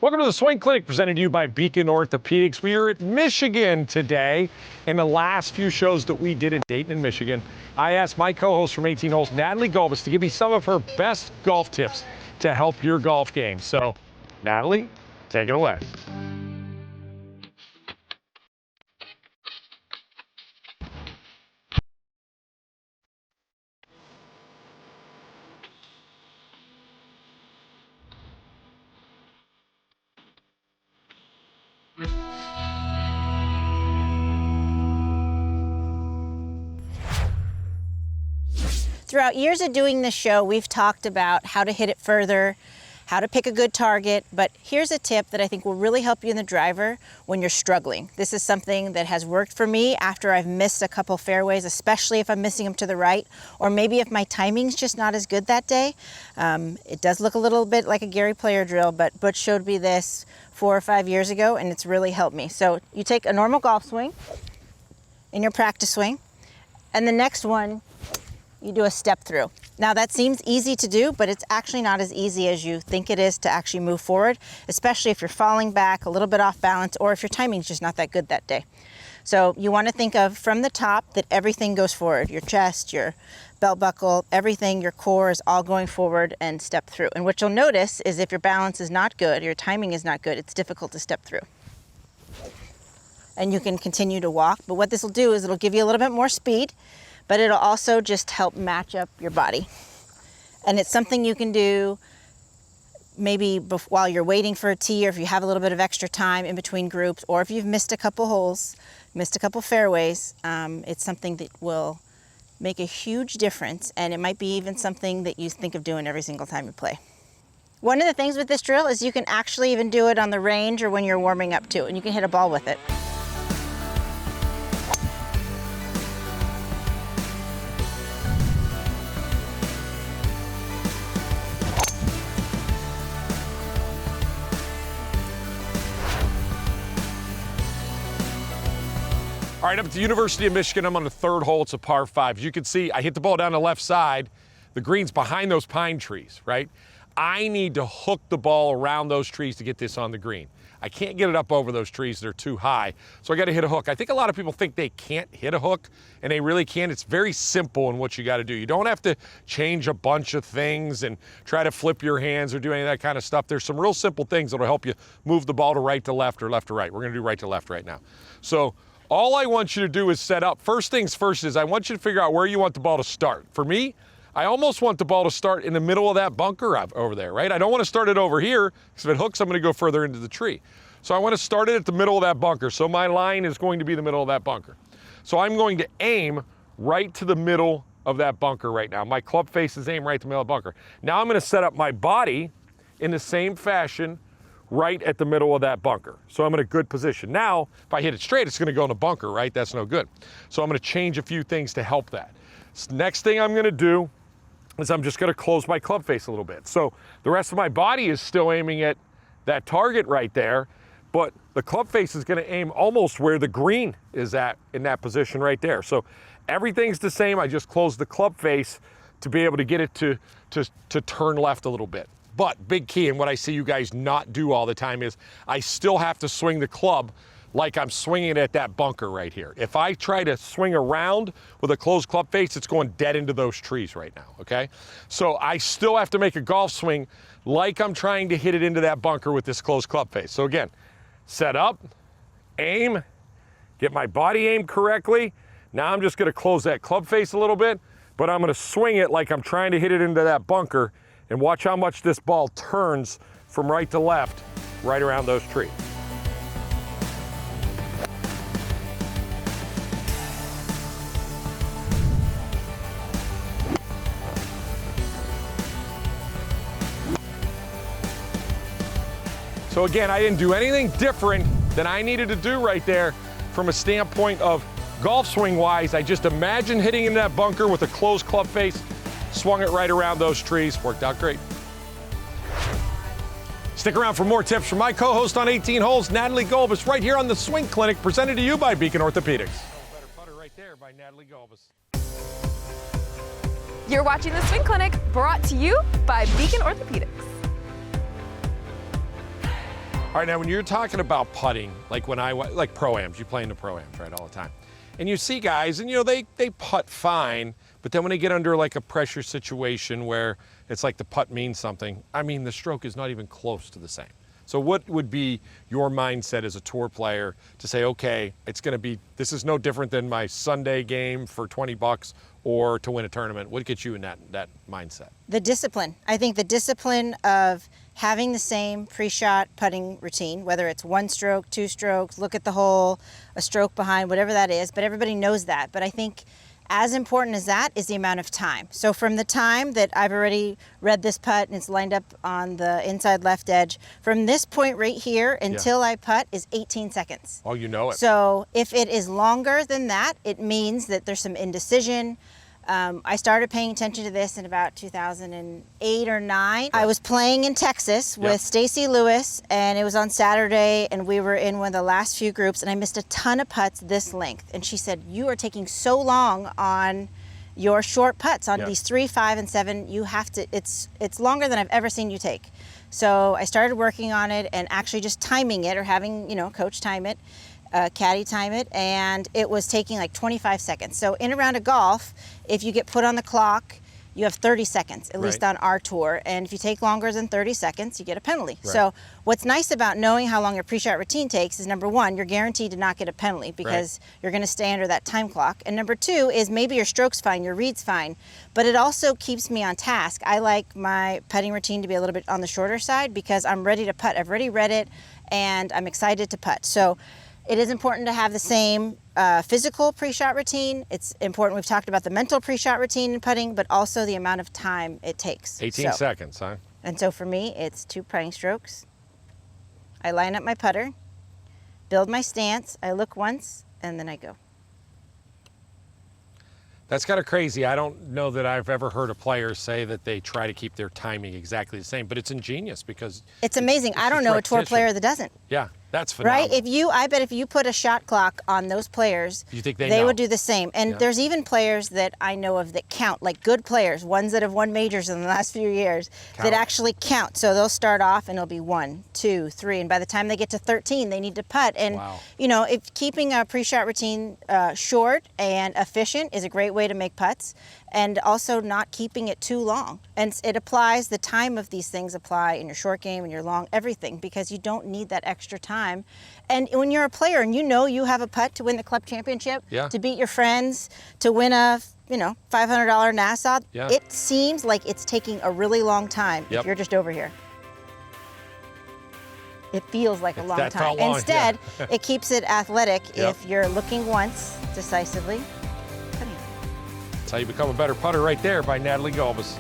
Welcome to the Swing Clinic, presented to you by Beacon Orthopedics. We are at Michigan today. In the last few shows that we did in Dayton and Michigan, I asked my co-host from 18 Holes, Natalie Gulbis, to give me some of her best golf tips to help your golf game. So, Natalie, take it away. Throughout years of doing this show, we've talked about how to hit it further, how to pick a good target, but here's a tip that I think will really help you in the driver when you're struggling. This is something that has worked for me after I've missed a couple fairways, especially if I'm missing them to the right, or maybe if my timing's just not as good that day. It does look a little bit like a Gary Player drill, but Butch showed me this 4 or 5 years ago, and it's really helped me. So you take a normal golf swing in your practice swing, and the next one, you do a step through. Now that seems easy to do, but it's actually not as easy as you think it is to actually move forward, especially if you're falling back a little bit off balance or if your timing's just not that good that day. So you want to think of from the top that everything goes forward. Your chest, your belt buckle, everything, your core is all going forward and step through. And what you'll notice is if your balance is not good, your timing is not good, it's difficult to step through. And you can continue to walk, but what this will do is it'll give you a little bit more speed, but it'll also just help match up your body. And it's something you can do maybe while you're waiting for a tee, or if you have a little bit of extra time in between groups, or if you've missed a couple holes, missed a couple fairways. It's something that will make a huge difference, and it might be even something that you think of doing every single time you play. One of the things with this drill is you can actually even do it on the range or when you're warming up too, and you can hit a ball with it. All right, up at the University of Michigan, I'm on the third hole. It's a par 5. As you can see, I hit the ball down the left side. The green's behind those pine trees, right? I need to hook the ball around those trees to get this on the green. I can't get it up over those trees. They're too high. So I got to hit a hook. I think a lot of people think they can't hit a hook, and they really can. It's very simple in what you got to do. You don't have to change a bunch of things and try to flip your hands or do any of that kind of stuff. There's some real simple things that will help you move the ball to right to left or left to right. We're going to do right to left right now. So all I want you to do is set up. First things first is I want you to figure out where you want the ball to start. For me, I almost want the ball to start in the middle of that bunker over there, right? I don't want to start it over here, because if it hooks, I'm going to go further into the tree. So I want to start it at the middle of that bunker. So my line is going to be the middle of that bunker. So I'm going to aim right to the middle of that bunker right now. My club face is aimed right to the middle of the bunker. Now I'm going to set up my body in the same fashion right at the middle of that bunker. So I'm in a good position. Now, if I hit it straight, it's going to go in a bunker, right? That's no good. So I'm going to change a few things to help that. So next thing I'm going to do is I'm just going to close my club face a little bit. So the rest of my body is still aiming at that target right there, but the club face is going to aim almost where the green is at in that position right there. So everything's the same. I just closed the club face to be able to get it to turn left a little bit. But big key, and what I see you guys not do all the time, is I still have to swing the club like I'm swinging it at that bunker right here. If I try to swing around with a closed club face, it's going dead into those trees right now, okay? So I still have to make a golf swing like I'm trying to hit it into that bunker with this closed club face. So again, set up, aim, get my body aimed correctly. Now I'm just gonna close that club face a little bit, but I'm gonna swing it like I'm trying to hit it into that bunker, and watch how much this ball turns from right to left, right around those trees. So again, I didn't do anything different than I needed to do right there from a standpoint of golf swing wise. I just imagined hitting in that bunker with a closed club face, swung it right around those trees, worked out great. Stick around for more tips from my co-host on 18 Holes, Natalie Gulbis, right here on the Swing Clinic, presented to you by Beacon Orthopedics. Better putter right there by Natalie Gulbis. You're watching the Swing Clinic, brought to you by Beacon Orthopedics. All right, now when you're talking about putting, like when like pro-ams, you play in the pro-ams, right, all the time. And you see guys, and they putt fine, but then when they get under like a pressure situation where it's like the putt means something, I mean, the stroke is not even close to the same. So what would be your mindset as a tour player to say, okay, this is no different than my Sunday game for 20 bucks or to win a tournament? What gets you in that mindset? The discipline. I think the discipline of having the same pre-shot putting routine, whether it's 1 stroke, 2 strokes, look at the hole, a stroke behind, whatever that is, but everybody knows that. But I think as important as that is the amount of time. So from the time that I've already read this putt and it's lined up on the inside left edge, from this point right here until I putt is 18 seconds. Oh, you know it. So if it is longer than that, it means that there's some indecision. I started paying attention to this in about 2008 or 9. I was playing in Texas with Stacy Lewis, and it was on Saturday, and we were in one of the last few groups, and I missed a ton of putts this length. And she said, "You are taking so long on your short putts, on these 3, 5, and 7. You have to. It's longer than I've ever seen you take." So I started working on it and actually just timing it, or having coach time it. Caddy time it, and it was taking like 25 seconds. So in a round of golf, if you get put on the clock, you have 30 seconds, at least on our tour. And if you take longer than 30 seconds, you get a penalty. Right. So what's nice about knowing how long your pre-shot routine takes is, number 1, you're guaranteed to not get a penalty because you're going to stay under that time clock. And number 2 is maybe your stroke's fine, your read's fine, but it also keeps me on task. I like my putting routine to be a little bit on the shorter side because I'm ready to putt. I've already read it, and I'm excited to putt. So it is important to have the same physical pre-shot routine. It's important, we've talked about the mental pre-shot routine in putting, but also the amount of time it takes. 18 seconds, huh? And so for me, it's 2 putting strokes. I line up my putter, build my stance, I look once, and then I go. That's kind of crazy. I don't know that I've ever heard a player say that they try to keep their timing exactly the same, but it's ingenious because it's amazing. I don't know a tour player that doesn't. Yeah, that's phenomenal. Right? I bet if you put a shot clock on those players, you think they know? would do the same. And there's even players that I know of that count, like good players, ones that have won majors in the last few years, that actually count. So they'll start off and it'll be 1, 2, 3, and by the time they get to 13, they need to putt. And if keeping a pre-shot routine short and efficient is a great way to make putts, and also not keeping it too long. And it applies, the time of these things apply in your short game and your long, everything, because you don't need that extra time. And when you're a player and you have a putt to win the club championship, to beat your friends, to win a $500 Nassau, it seems like it's taking a really long time if you're just over here. It feels like a long time. Instead, it keeps it athletic if you're looking once decisively. That's how you become a better putter right there by Natalie Gulbis.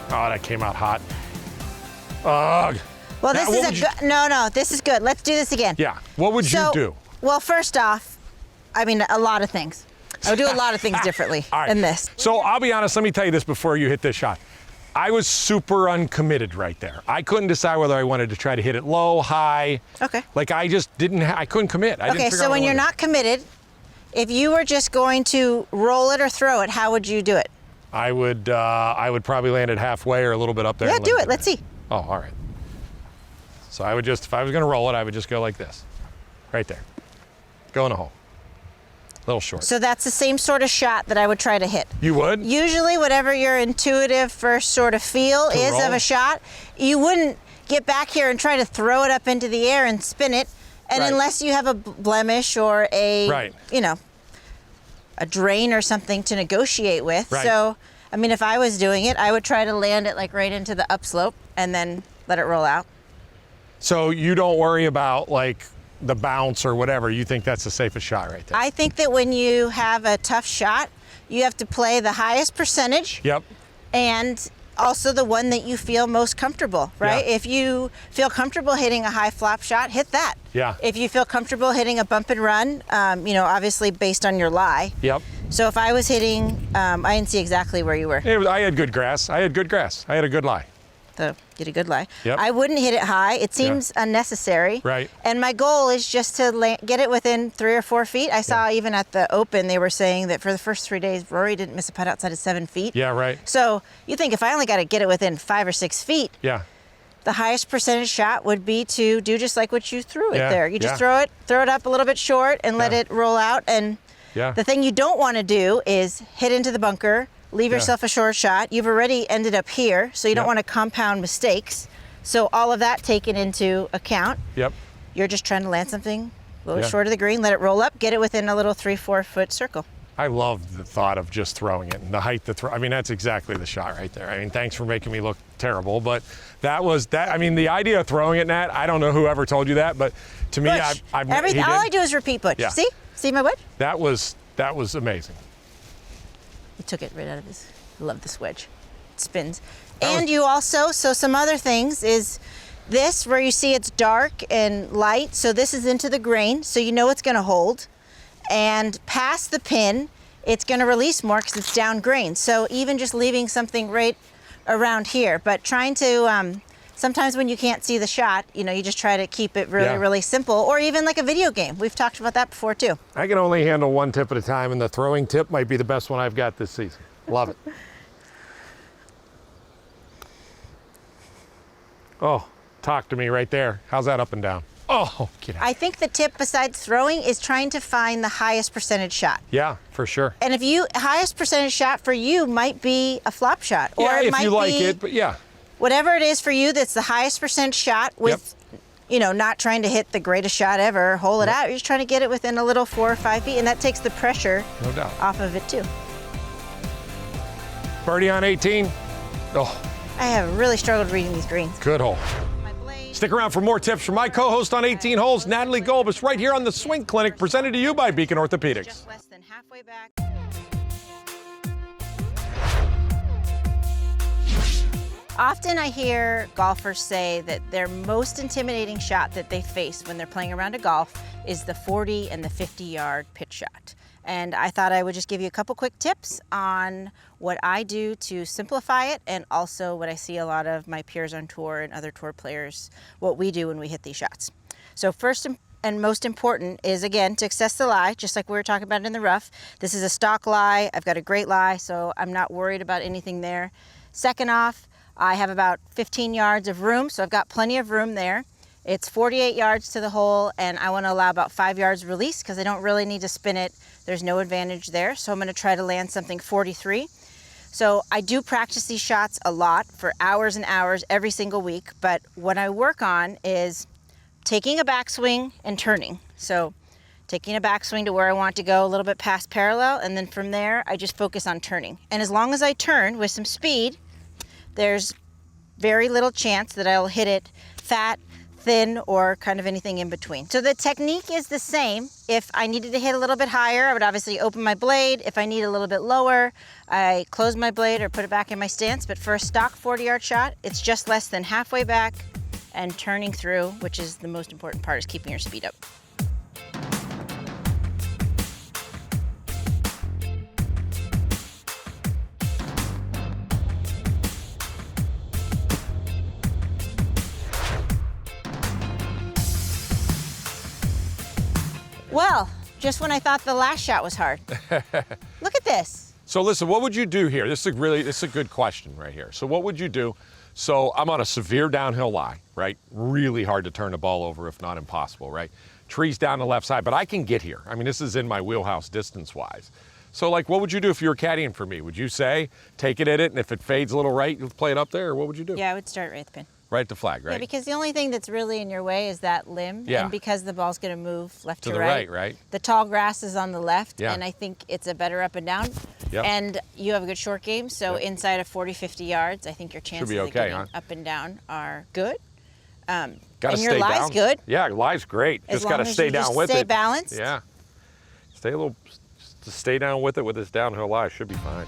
Oh, that came out hot. Ugh. Well, this is a good, no, this is good. Let's do this again. Yeah, what would you do? Well, first off, I mean, a lot of things. I would do a lot of things differently than this. So I'll be honest, let me tell you this before you hit this shot. I was super uncommitted right there. I couldn't decide whether I wanted to try to hit it low, high. Okay. Like I just didn't, I couldn't commit. Okay, so when you're not committed, if you were just going to roll it or throw it, how would you do it? I would probably land it halfway or a little bit up there. Yeah, do it, let's see. Oh, all right. So I would just, if I was gonna roll it, I would just go like this, right there. Go in a hole. A little short. So that's the same sort of shot that I would try to hit. You would? Usually whatever your intuitive first sort of feel is of a shot, you wouldn't get back here and try to throw it up into the air and spin it, and unless you have a blemish or a, a drain or something to negotiate with. So, I mean, if I was doing it, I would try to land it like right into the upslope and then let it roll out. So you don't worry about like the bounce or whatever, you think that's the safest shot right there? I think that when you have a tough shot, you have to play the highest percentage. Yep. And also the one that you feel most comfortable, right? Yeah. If you feel comfortable hitting a high flop shot, hit that. Yeah. If you feel comfortable hitting a bump and run, obviously based on your lie. Yep. So if I was hitting, I didn't see exactly where you were. I had good grass. I had a good lie. get a good lie. Yep. I wouldn't hit it high. It seems unnecessary. Right. And my goal is just to get it within 3 or 4 feet. I saw even at the Open, they were saying that for the first 3 days, Rory didn't miss a putt outside of 7 feet. Yeah, right. So you think if I only got to get it within 5 or 6 feet, Yeah. the highest percentage shot would be to do just like what you threw it Yeah, there. You just yeah. throw it up a little bit short and let Yeah. it roll out. And Yeah. the thing you don't want to do is hit into the bunker, leave Yeah. yourself a short shot. You've already ended up here, so you don't Yep. want to compound mistakes. So all of that taken into account, Yep. you're just trying to land something a little Yeah. short of the green, let it roll up, get it within a little 3-4 foot circle. I love the thought of just throwing it and the height to throw. I mean, that's exactly the shot right there. I mean, thanks for making me look terrible, but that was that. I mean, the idea of throwing it, Nat, I don't know whoever told you that, but to me, Butch. I've Everything, all I do is repeat Butch. Yeah. See my wedge? that was amazing. He took it right out of his, I love this wedge. It spins. That And was- you also, so some other things is this where you see it's dark and light. So this is into the grain, so you know it's gonna hold. And past the pin, it's gonna release more because it's down grain. So even just leaving something right around here, but trying to, sometimes when you can't see the shot, you know, you just try to keep it really, Yeah. really simple, or even like a video game. We've talked about that before too. I can only handle one tip at a time, and the throwing tip might be the best one I've got this season. Love it. Oh, talk to me right there. How's that up and down? Oh, get out. I think the tip besides throwing is trying to find the highest percentage shot. Yeah, for sure. And if you, highest percentage shot for you might be a flop shot. Or Yeah, it if might you like be it, but yeah. whatever it is for you that's the highest percentage shot with, you know, not trying to hit the greatest shot ever, hole it out. You're just trying to get it within a little 4 or 5 feet, and that takes the pressure No doubt. off of it too. Birdie on 18. Oh, I have really struggled reading these greens. good hole. Stick around for more tips from my co-host on 18 Holes, Natalie Gulbis, right here on the Swing Clinic, presented to you by Beacon Orthopedics. Just less than halfway back. Often I hear golfers say that their most intimidating shot that they face when they're playing around a golf is the 40 and the 50-yard pitch shot. And I thought I would just give you a couple quick tips on what I do to simplify it, and also what I see a lot of my peers on tour and other tour players, what we do when we hit these shots. So first and most important is, again, to access the lie, just like we were talking about in the rough. This is a stock lie. I've got a great lie, so I'm not worried about anything there. Second off, I have about 15 yards of room, so I've got plenty of room there. It's 48 yards to the hole, and I want to allow about 5 yards release because I don't really need to spin it. There's no advantage there, so I'm going to try to land something 43. So I do practice these shots a lot for hours and hours every single week, but what I work on is taking a backswing and turning. So taking a backswing to where I want to go, a little bit past parallel, and then from there I just focus on turning. And as long as I turn with some speed, there's very little chance that I'll hit it fat, thin, or kind of anything in between. So the technique is the same. If I needed to hit a little bit higher, I would obviously open my blade. If I need a little bit lower, I close my blade or put it back in my stance. But for a stock 40-yard shot, it's just less than halfway back and turning through, which is the most important part, is keeping your speed up. Well, just when I thought the last shot was hard. Look at this. So listen, what would you do here? This is a good question right here. So what would you do? So I'm on a severe downhill lie, right? Really hard to turn the ball over, if not impossible, right? Trees down the left side, but I can get here. I mean, this is in my wheelhouse distance-wise. So like, what would you do if you were caddying for me? Would you say, take it at it, and if it fades a little right, you'll play it up there, or what would you do? Yeah, I would start right at the pin. Right at the flag, right? Yeah, because the only thing that's really in your way is that limb. Yeah. And because the ball's going to move left to the right, right? The tall grass is on the left, Yeah. and I think it's a better up and down. Yep. And you have a good short game, so Yep. inside of 40, 50 yards, I think your chances be of okay, getting huh? up and down are good. Gotta and your stay lie's down. good. Yeah, lie's great. As Just got to long as stay you down just with stay it. balanced. Yeah. To stay down with it with this downhill lie should be fine.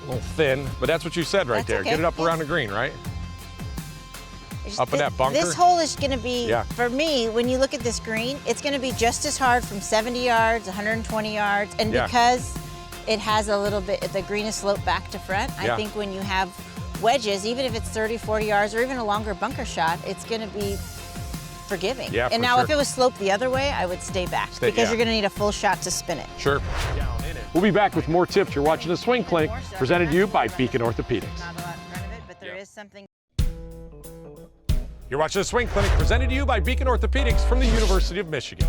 A little thin, but that's what you said right That's there. okay. Get it up Yeah. around the green, right? It's Up in that bunker? This hole is going to be, Yeah. for me, when you look at this green, it's going to be just as hard from 70 yards, 120 yards, and Yeah. because it has a little bit, the green is sloped back to front. Yeah. I think when you have wedges, even if it's 30, 40 yards, or even a longer bunker shot, it's gonna be forgiving. Yeah, and now if it was sloped the other way, I would stay back because you're gonna need a full shot to spin it. Sure. We'll be back with more tips. You're watching the Swing Clinic, presented to you by Beacon Orthopedics. Not a lot in front of it, but there is something. You're watching the Swing Clinic, presented to you by Beacon Orthopedics from the University of Michigan.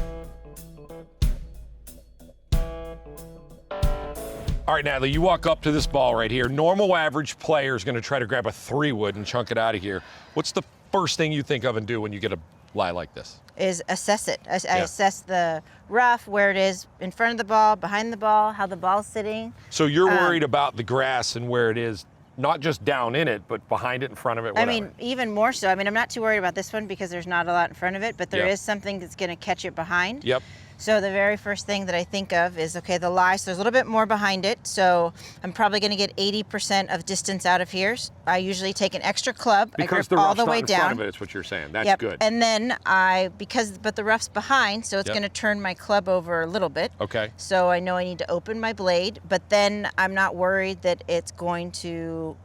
All right, Natalie, you walk up to this ball right here. Normal average player is going to try to grab a 3-wood and chunk it out of here. What's the first thing you think of and do when you get a lie like this? Is assess it. I assess the rough, where it is in front of the ball, behind the ball, how the ball's sitting. So you're worried about the grass and where it is, not just down in it, but behind it, in front of it, whatever. I mean, even more so. I mean, I'm not too worried about this one because there's not a lot in front of it, but there is something that's going to catch it behind. Yep. So the very first thing that I think of is, okay, the lie, so there's a little bit more behind it, so I'm probably going to get 80% of distance out of here. I usually take an extra club, because I grip all the way in down. front of it, it's what you're saying. That's good. And then but the rough's behind, so it's going to turn my club over a little bit. Okay. So I know I need to open my blade, but then I'm not worried that it's going to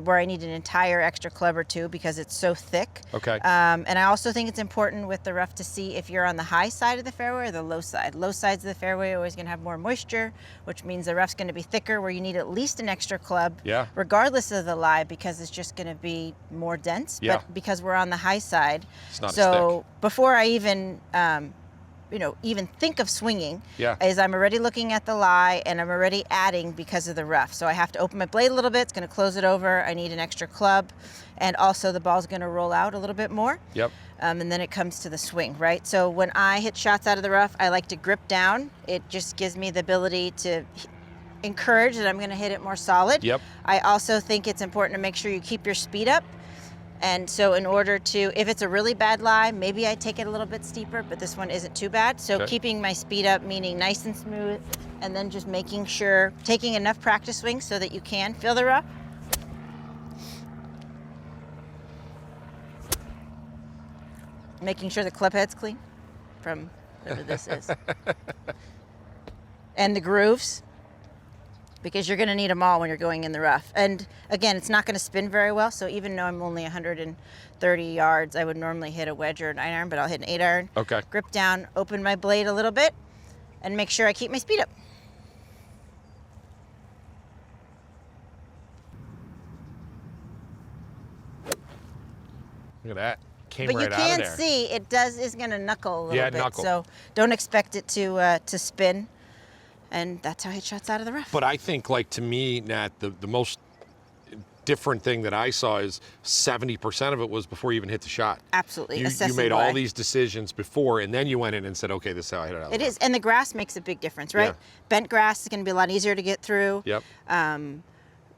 where I need an entire extra club or two because it's so thick. Okay. And I also think it's important with the rough to see if you're on the high side of the fairway or the low side. Low sides of the fairway are always going to have more moisture, which means the rough's going to be thicker, where you need at least an extra club, regardless of the lie, because it's just going to be more dense. Yeah. But because we're on the high side, it's not so as thick. Before I even even think of swinging, is I'm already looking at the lie and I'm already adding because of the rough. So I have to open my blade a little bit, it's gonna close it over, I need an extra club, and also the ball's gonna roll out a little bit more. Yep. And then it comes to the swing, right? So when I hit shots out of the rough, I like to grip down. It just gives me the ability to encourage that I'm gonna hit it more solid. Yep. I also think it's important to make sure you keep your speed up. And so in order to, if it's a really bad lie, maybe I take it a little bit steeper, but this one isn't too bad. So keeping my speed up, meaning nice and smooth, and then just making sure, taking enough practice swings so that you can feel the rough. Making sure the club head's clean from whatever this is. And the grooves, because you're gonna need them all when you're going in the rough. And again, it's not gonna spin very well, so even though I'm only 130 yards, I would normally hit a wedge or an 9-iron, but I'll hit an 8-iron. Okay. Grip down, open my blade a little bit, and make sure I keep my speed up. Look at that. Came But right you out of can there. see it is gonna knuckle a little bit. knuckle. So don't expect it to spin. And that's how I hit shots out of the rough. But I think, like, to me, Nat, the most different thing that I saw is 70% of it was before you even hit the shot. Absolutely. You made all these decisions before, and then you went in and said, okay, this is how I hit it out. It is, and the grass makes a big difference, right? Yeah. Bent grass is going to be a lot easier to get through. Yep.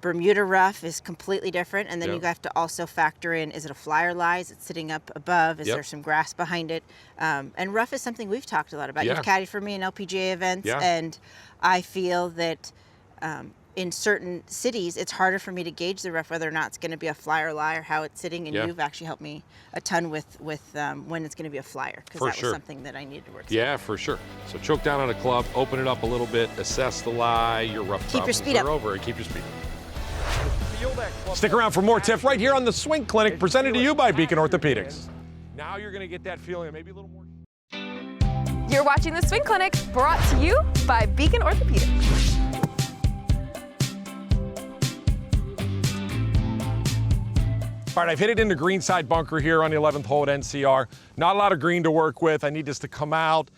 Bermuda rough is completely different, and then you have to also factor in, is it a flyer lie? Is it sitting up above? Is there some grass behind it? And rough is something we've talked a lot about. You've caddied for me in LPGA events, and I feel that in certain cities, it's harder for me to gauge the rough, whether or not it's going to be a flyer lie or how it's sitting, and you've actually helped me a ton with when it's going to be a flyer, because that was something that I needed to work through. Yeah, for sure. So choke down on a club, open it up a little bit, assess the lie, your rough keep your speed up. over, and keep your speed up. Stick around for more tips right here on the Swing Clinic, presented to you by Beacon Orthopedics. Now you're going to get that feeling, maybe a little more. You're watching the Swing Clinic, brought to you by Beacon Orthopedics. All right, I've hit it into greenside bunker here on the 11th hole at NCR. Not a lot of green to work with. I need this to come out.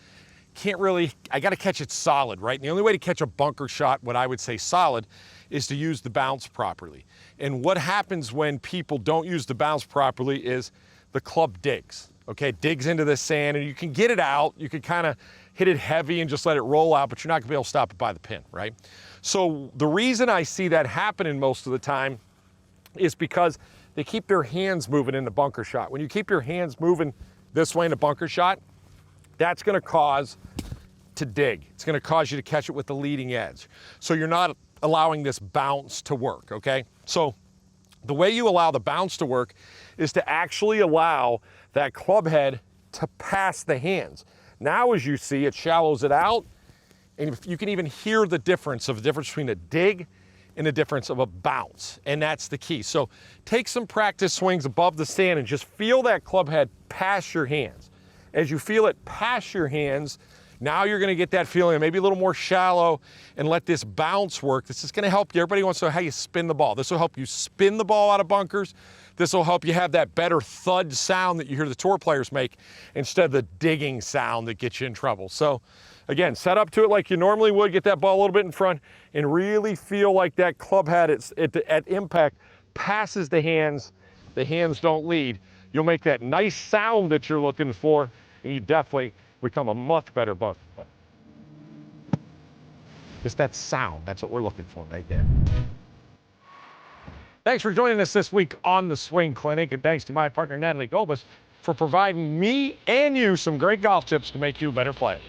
I got to catch it solid, right? And the only way to catch a bunker shot, what I would say solid, is to use the bounce properly. And what happens when people don't use the bounce properly is the club digs, okay? It digs into the sand, and you can get it out. You can kind of hit it heavy and just let it roll out, but you're not gonna be able to stop it by the pin, right? So the reason I see that happening most of the time is because they keep their hands moving in the bunker shot. When you keep your hands moving this way in a bunker shot, that's gonna cause to dig. It's gonna cause you to catch it with the leading edge. So you're not allowing this bounce to work, okay? So the way you allow the bounce to work is to actually allow that club head to pass the hands. Now, as you see, it shallows it out, And if you can even hear the difference between a dig and the difference of a bounce, and that's the key. So take some practice swings above the stand and just feel that club head pass your hands. As you feel it pass your hands, now you're gonna get that feeling, maybe a little more shallow, and let this bounce work. This is gonna help you. Everybody wants to know how you spin the ball. This will help you spin the ball out of bunkers. This will help you have that better thud sound that you hear the tour players make instead of the digging sound that gets you in trouble. So again, set up to it like you normally would, get that ball a little bit in front, and really feel like that club head at impact passes the hands don't lead. You'll make that nice sound that you're looking for, and you definitely become a much better bunker player. Just that sound, that's what we're looking for right there. Thanks for joining us this week on the Swing Clinic, and thanks to my partner Natalie Gulbis for providing me and you some great golf tips to make you a better player.